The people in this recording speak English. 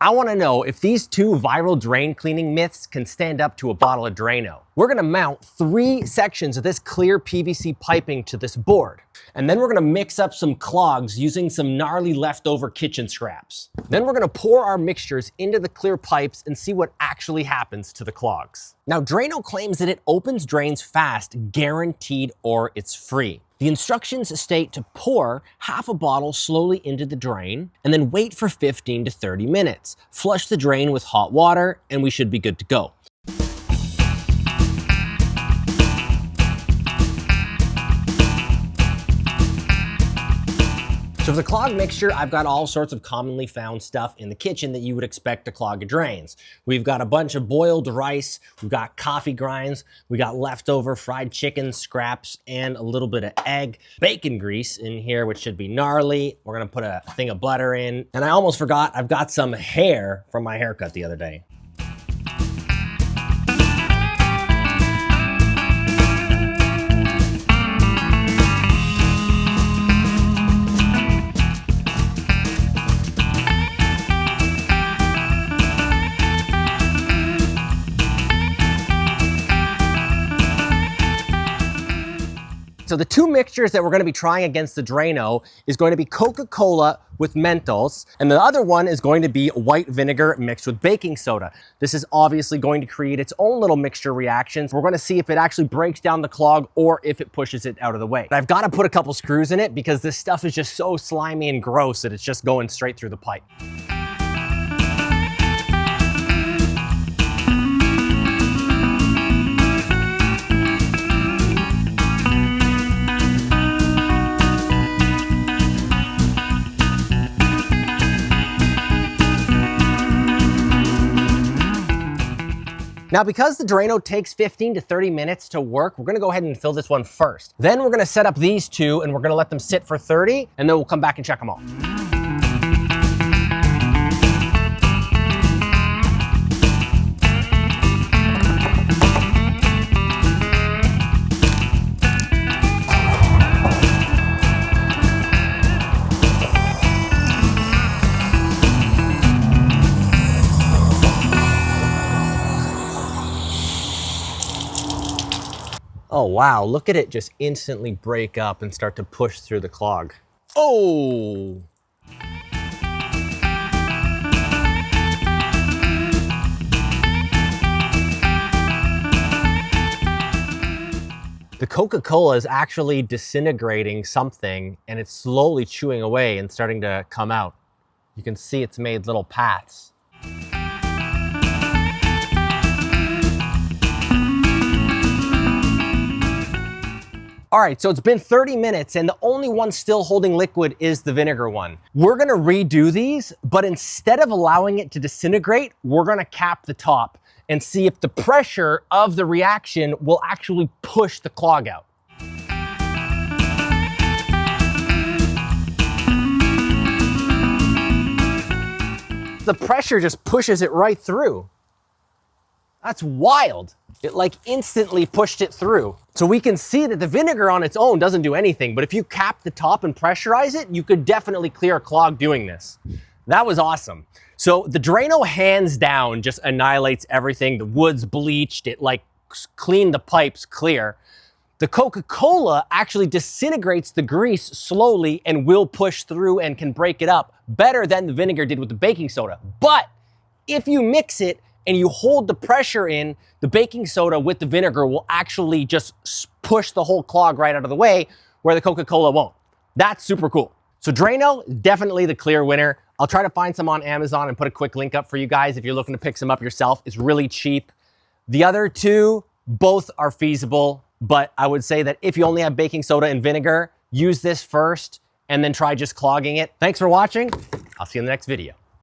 I wanna know if these two viral drain cleaning myths can stand up to a bottle of Drano. We're gonna mount 3 sections of this clear PVC piping to this board. And then we're gonna mix up some clogs using some gnarly leftover kitchen scraps. Then we're gonna pour our mixtures into the clear pipes and see what actually happens to the clogs. Now, Drano claims that it opens drains fast, guaranteed, or it's free. The instructions state to pour half a bottle slowly into the drain and then wait for 15 to 30 minutes. Flush the drain with hot water and we should be good to go. So for the clog mixture, I've got all sorts of commonly found stuff in the kitchen that you would expect to clog drains. We've got a bunch of boiled rice, we've got coffee grinds, we got leftover fried chicken scraps, and a little bit of egg. Bacon grease in here, which should be gnarly. We're gonna put a thing of butter in. And I almost forgot, I've got some hair from my haircut the other day. So the 2 mixtures that we're gonna be trying against the Drano is going to be Coca-Cola with Mentos, and the other one is going to be white vinegar mixed with baking soda. This is obviously going to create its own little mixture reactions. We're gonna see if it actually breaks down the clog or if it pushes it out of the way. But I've gotta put a couple screws in it because this stuff is just so slimy and gross that it's just going straight through the pipe. Now, because the Drano takes 15 to 30 minutes to work, we're gonna go ahead and fill this one first. Then we're gonna set up these 2 and we're gonna let them sit for 30, and then we'll come back and check them all. Oh wow, look at it just instantly break up and start to push through the clog. Oh! The Coca-Cola is actually disintegrating something and it's slowly chewing away and starting to come out. You can see it's made little paths. All right, so it's been 30 minutes and the only one still holding liquid is the vinegar one. We're gonna redo these, but instead of allowing it to disintegrate, we're gonna cap the top and see if the pressure of the reaction will actually push the clog out. The pressure just pushes it right through. That's wild. It like instantly pushed it through. So we can see that the vinegar on its own doesn't do anything, but if you cap the top and pressurize it, you could definitely clear a clog doing this. That was awesome. So the Drano hands down just annihilates everything. The wood's bleached, it like cleaned the pipes clear. The Coca-Cola actually disintegrates the grease slowly and will push through and can break it up better than the vinegar did with the baking soda. But if you mix it and you hold the pressure in, the baking soda with the vinegar will actually just push the whole clog right out of the way, where the Coca-Cola won't. That's super cool. So Drano, definitely the clear winner. I'll try to find some on Amazon and put a quick link up for you guys if you're looking to pick some up yourself. It's really cheap. The other 2, both are feasible, but I would say that if you only have baking soda and vinegar, use this first and then try just clogging it. Thanks for watching. I'll see you in the next video.